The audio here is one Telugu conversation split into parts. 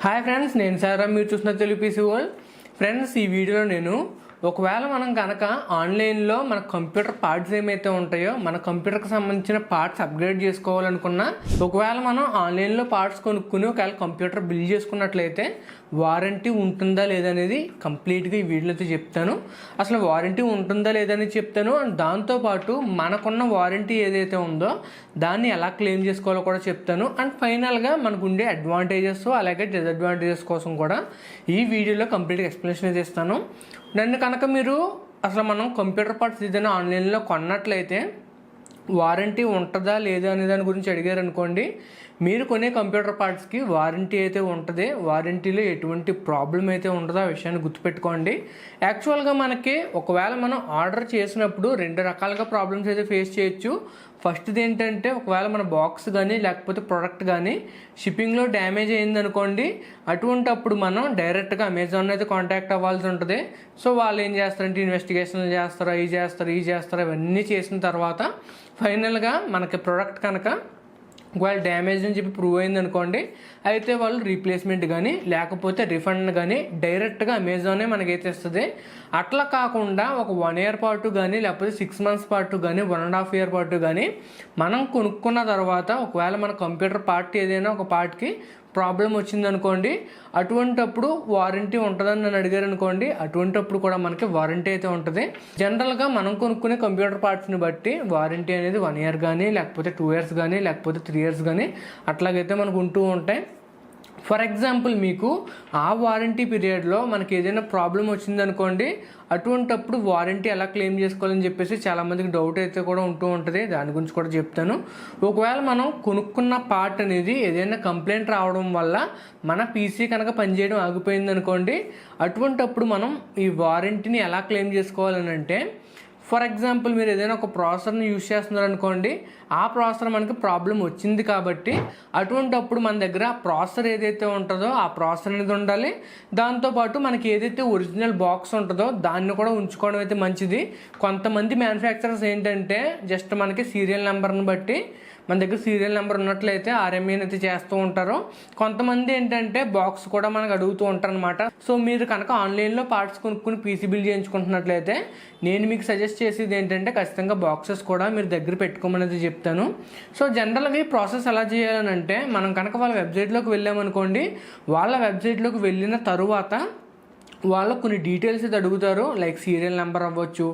హాయ్ ఫ్రెండ్స్, నేను సారా. మీరు చూస్తున్న తెలుగు పీసీ వరల్డ్. ఫ్రెండ్స్, ఈ వీడియోలో నేను ఒకవేళ మనం కనుక ఆన్లైన్లో మన కంప్యూటర్ పార్ట్స్ ఏమైతే ఉంటాయో మన కంప్యూటర్కి సంబంధించిన పార్ట్స్ అప్గ్రేడ్ చేసుకోవాలనుకున్నా, ఒకవేళ మనం ఆన్లైన్లో పార్ట్స్ కొనుక్కుని ఒకవేళ కంప్యూటర్ బిల్డ్ చేసుకున్నట్లయితే వారంటీ ఉంటుందా లేదనేది కంప్లీట్గా ఈ వీడియోలో అయితే చెప్తాను. అసలు వారంటీ ఉంటుందా లేదనేది చెప్తాను. అండ్ దాంతోపాటు మనకున్న వారంటీ ఏదైతే ఉందో దాన్ని ఎలా క్లెయిమ్ చేసుకోవాలో కూడా చెప్తాను. అండ్ ఫైనల్గా మనకు ఉండే అడ్వాంటేజెస్ అలాగే డిసడ్వాంటేజెస్ కోసం కూడా ఈ వీడియోలో కంప్లీట్గా ఎక్స్ప్లెనేషన్ అయితే ఇస్తాను. నన్ను కనుక మీరు అసలు మనం కంప్యూటర్ పార్ట్స్ ఏదైనా ఆన్లైన్లో కొన్నట్లయితే వారంటీ ఉంటుందా లేదా అనే దాని గురించి అడిగారు అనుకోండి, మీరు కొనే కంప్యూటర్ పార్ట్స్కి వారంటీ అయితే ఉంటుంది. వారంటీలో ఎటువంటి ప్రాబ్లం అయితే ఉండదో ఆ విషయాన్ని గుర్తుపెట్టుకోండి. యాక్చువల్గా మనకి ఒకవేళ మనం ఆర్డర్ చేసినప్పుడు రెండు రకాలుగా ప్రాబ్లమ్స్ అయితే ఫేస్ చేయొచ్చు. ఫస్ట్ది ఏంటంటే, ఒకవేళ మన బాక్స్ కానీ లేకపోతే ప్రోడక్ట్ కానీ షిప్పింగ్లో డ్యామేజ్ అయిందనుకోండి, అటువంటప్పుడు మనం డైరెక్ట్గా అమెజాన్ అయితే కాంటాక్ట్ అవ్వాల్సి ఉంటుంది. సో వాళ్ళు ఏం చేస్తారంటే ఇన్వెస్టిగేషన్లు చేస్తారు, ఈ చేస్తారు ఇవన్నీ చేసిన తర్వాత ఫైనల్గా మనకి ప్రోడక్ట్ కనుక ఒకవేళ డ్యామేజ్ అని చెప్పి ప్రూవ్ అయింది అనుకోండి, అయితే వాళ్ళు రీప్లేస్మెంట్ కానీ లేకపోతే రిఫండ్ కానీ డైరెక్ట్గా అమెజానే మనకైతే ఇస్తుంది. అట్లా కాకుండా ఒక 1 year పాటు కానీ లేకపోతే 6 months పాటు కానీ 1.5 year పాటు కానీ మనం కొనుక్కున్న తర్వాత ఒకవేళ మన కంప్యూటర్ పార్ట్ ఏదైనా ఒక పార్ట్కి ప్రాబ్లం వచ్చిందనుకోండి, అటువంటప్పుడు వారంటీ ఉంటుందని నన్ను అడిగారు అనుకోండి, అటువంటప్పుడు కూడా మనకి వారంటీ అయితే ఉంటుంది. జనరల్గా మనం కొనుక్కునే కంప్యూటర్ పార్ట్స్ని బట్టి వారంటీ అనేది 1 year కానీ లేకపోతే 2 years కానీ లేకపోతే 3 years కానీ అట్లాగైతే మనకు ఉంటూ ఉంటాయి. ఫర్ ఎగ్జాంపుల్, మీకు ఆ వారంటీ పీరియడ్లో మనకి ఏదైనా ప్రాబ్లం వచ్చిందనుకోండి, అటువంటప్పుడు వారంటీ ఎలా క్లెయిమ్ చేసుకోవాలని చెప్పేసి చాలామందికి డౌట్ అయితే కూడా ఉంటూ ఉంటుంది. దాని గురించి కూడా చెప్తాను. ఒకవేళ మనం కొనుక్కున్న పార్ట్ అనేది ఏదైనా కంప్లైంట్ రావడం వల్ల మన పీసీ కనుక పనిచేయడం ఆగిపోయింది అనుకోండి, అటువంటప్పుడు మనం ఈ వారంటీని ఎలా క్లెయిమ్ చేసుకోవాలని అంటే, ఫర్ ఎగ్జాంపుల్ మీరు ఏదైనా ఒక ప్రాసెసర్ని యూజ్ చేస్తున్నారు అనుకోండి, ఆ ప్రాసెసర్ మనకి ప్రాబ్లం వచ్చింది కాబట్టి అటువంటప్పుడు మన దగ్గర ప్రాసెసర్ ఏదైతే ఉంటుందో ఆ ప్రాసెసర్ అనేది ఉండాలి. దాంతోపాటు మనకి ఏదైతే ఒరిజినల్ బాక్స్ ఉంటుందో దాన్ని కూడా ఉంచుకోవడం అయితే మంచిది. కొంతమంది మ్యానుఫ్యాక్చరర్స్ ఏంటంటే జస్ట్ మనకి సీరియల్ నెంబర్ని బట్టి మన దగ్గర సీరియల్ నెంబర్ ఉన్నట్లయితే ఆర్ఎంఏని అయితే చేస్తూ ఉంటారు. కొంతమంది ఏంటంటే బాక్స్ కూడా మనకు అడుగుతూ ఉంటారు అనమాట. సో మీరు కనుక ఆన్లైన్లో పార్ట్స్ కొనుక్కుని పీసీ బిల్డ్ చేయించుకుంటున్నట్లయితే నేను మీకు సజెస్ట్ చేసేది ఏంటంటే ఖచ్చితంగా బాక్సెస్ కూడా మీరు దగ్గర పెట్టుకోమనేది చెప్తాను. సో జనరల్గా ఈ ప్రాసెస్ ఎలా చేయాలని అంటే, మనం కనుక వాళ్ళ వెబ్సైట్లోకి వెళ్ళామనుకోండి, వాళ్ళ వెబ్సైట్లోకి వెళ్ళిన తరువాత వాళ్ళు కొన్ని డీటెయిల్స్ అయితే అడుగుతారు. లైక్ సీరియల్ నెంబర్ అవ్వచ్చు,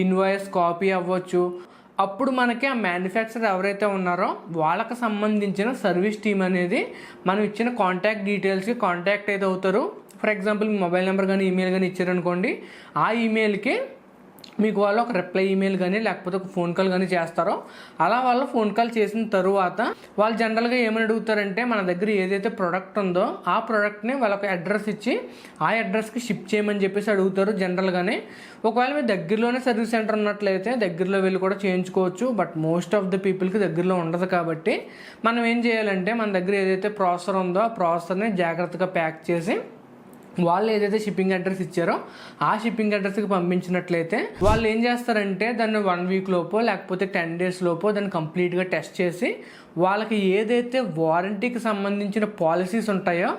ఇన్వాయిస్ కాపీ అవ్వచ్చు. అప్పుడు మనకి ఆ మ్యానుఫ్యాక్చరర్ ఎవరైతే ఉన్నారో వాళ్ళకి సంబంధించిన సర్వీస్ టీమ్ అనేది మనం ఇచ్చిన కాంటాక్ట్ డీటెయిల్స్కి కాంటాక్ట్ అయితే అవుతారు. For example me mobile number కానీ ఈమెయిల్ కానీ ఇచ్చారనుకోండి, ఆ ఈమెయిల్కి మీకు వాళ్ళు ఒక రిప్లై ఈమెయిల్ కానీ లేకపోతే ఒక ఫోన్ కాల్ కానీ చేస్తారో, అలా వాళ్ళు ఫోన్ కాల్ చేసిన తరువాత వాళ్ళు జనరల్గా ఏమని అడుగుతారంటే, మన దగ్గర ఏదైతే ప్రోడక్ట్ ఉందో ఆ ప్రోడక్ట్ని వాళ్ళకి అడ్రస్ ఇచ్చి ఆ అడ్రస్కి షిప్ చేయమని చెప్పేసి అడుగుతారు జనరల్గానే. ఒకవేళ మీ దగ్గరలోనే సర్వీస్ సెంటర్ ఉన్నట్లయితే దగ్గరలో వెళ్ళి కూడా చేయించుకోవచ్చు. బట్ మోస్ట్ ఆఫ్ ద పీపుల్కి దగ్గరలో ఉండదు కాబట్టి మనం ఏం చేయాలంటే, మన దగ్గర ఏదైతే ప్రాసెసర్ ఉందో ఆ ప్రాసెసర్ని జాగ్రత్తగా ప్యాక్ చేసి వాళ్ళు ఏదైతే షిప్పింగ్ అడ్రస్ ఇచ్చారో ఆ షిప్పింగ్ అడ్రస్కి పంపించినట్లయితే వాళ్ళు ఏం చేస్తారంటే దాన్ని 1 week లోపో లేకపోతే 10 days లోపో దాన్ని కంప్లీట్గా టెస్ట్ చేసి వాళ్ళకి ఏదైతే వారంటీకి సంబంధించిన పాలసీస్ ఉంటాయో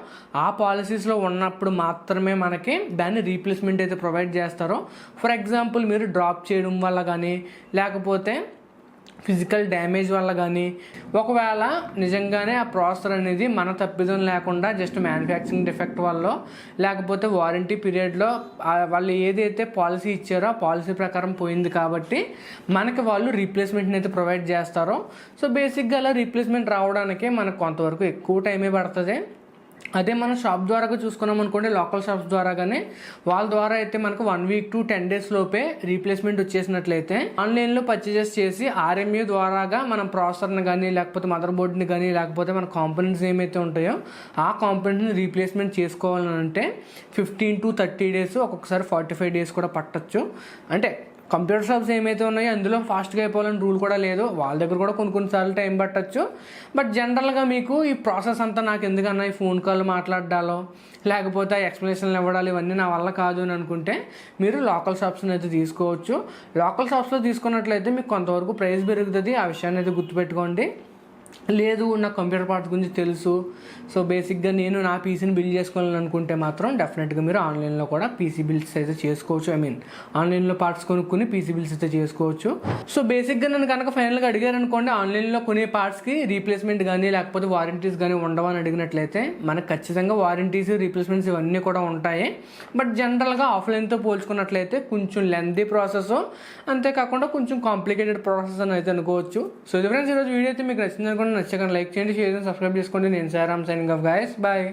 ఆ పాలసీస్లో ఉన్నప్పుడు మాత్రమే మనకి దాన్ని రీప్లేస్మెంట్ అయితే ప్రొవైడ్ చేస్తారో. ఫర్ ఎగ్జాంపుల్, మీరు డ్రాప్ చేయడం వల్ల కానీ లేకపోతే ఫిజికల్ డ్యామేజ్ వల్ల కానీ, ఒకవేళ నిజంగానే ఆ ప్రాసెసర్ అనేది మన తప్పిదం లేకుండా జస్ట్ మ్యానుఫ్యాక్చరింగ్ డిఫెక్ట్ వల్ల లేకపోతే వారంటీ పీరియడ్లో వాళ్ళు ఏదైతే పాలసీ ఇచ్చారో ఆ పాలసీ ప్రకారం పోయింది కాబట్టి మనకి వాళ్ళు రీప్లేస్మెంట్ని అయితే ప్రొవైడ్ చేస్తారో. సో బేసిక్గా అలా రీప్లేస్మెంట్ రావడానికి మనకు కొంతవరకు ఎక్కువ టైమే పడుతుంది. అదే మనం షాప్ ద్వారా చూసుకున్నాం అనుకోండి, లోకల్ షాప్స్ ద్వారా కానీ వాళ్ళ ద్వారా అయితే మనకు 1 week to 10 days లోపే రీప్లేస్మెంట్ వచ్చేసినట్లయితే ఆన్లైన్లో పర్చేజెస్ చేసి ఆర్ఎంఏ ద్వారాగా మనం ప్రాసెసర్ని కానీ లేకపోతే మదర్ బోర్డ్ని కానీ లేకపోతే మన కాంపోనెంట్స్ ఏమైతే ఉంటాయో ఆ కాంపోనెంట్ని రీప్లేస్మెంట్ చేసుకోవాలంటే 15 to 30 days, ఒక్కొక్కసారి 45 days కూడా పట్టచ్చు. అంటే కంప్యూటర్ షాప్స్ ఏమైతే ఉన్నాయో అందులో ఫాస్ట్గా అయిపోవాలని రూల్ కూడా లేదు. వాళ్ళ దగ్గర కూడా కొన్నిసార్లు టైం పట్టచ్చు. బట్ జనరల్గా మీకు ఈ ప్రాసెస్ అంతా నాకు ఎందుకన్నా ఈ ఫోన్ కాల్ మాట్లాడాలో లేకపోతే ఎక్స్ప్లెనేషన్లు ఇవ్వడాలు ఇవన్నీ నా వల్ల కాదు అని అనుకుంటే మీరు లోకల్ షాప్స్ని అయితే తీసుకోవచ్చు. లోకల్ షాప్స్లో తీసుకున్నట్లయితే మీకు కొంతవరకు ప్రైస్ పెరుగుతుంది. ఆ విషయాన్ని అయితే గుర్తుపెట్టుకోండి. లేదు నాకు కంప్యూటర్ పార్ట్స్ గురించి తెలుసు, సో బేసిక్గా నేను నా పీసీని బిల్డ్ చేసుకోవాలని అనుకుంటే మాత్రం డెఫినెట్గా మీరు ఆన్లైన్లో కూడా పీసీ బిల్డ్స్ అయితే చేసుకోవచ్చు. ఆన్లైన్లో పార్ట్స్ కొనుక్కుని పీసీ బిల్డ్స్ అయితే చేసుకోవచ్చు. సో బేసిక్గా నన్ను కనుక ఫైనల్గా అడిగారు అనుకోండి, ఆన్లైన్లో కొనే పార్ట్స్కి రీప్లేస్మెంట్ కానీ లేకపోతే వారంటీస్ కానీ ఉండవని అడిగినట్లయితే మనకు ఖచ్చితంగా వారంటీస్, రీప్లేస్మెంట్స్ ఇవన్నీ కూడా ఉంటాయి. బట్ జనరల్గా ఆఫ్లైన్తో పోల్చుకున్నట్లయితే కొంచెం లెంతీ ప్రాసెస్, అంతేకాకుండా కొంచెం కాంప్లికేటెడ్ ప్రాసెస్ అని అయితే అనుకోవచ్చు. సో ఇది ఫ్రెండ్స్ ఈరోజు వీడియో అయితే మీకు నచ్చింది అనుకోండి. నచ్చకుండా లైక్ చేయండి, షేర్ చేయండి, సబ్స్క్రైబ్ చేసుకోండి. నేను సారామ్ సైనింగ్ ఆఫ్ గైస్, బాయ్.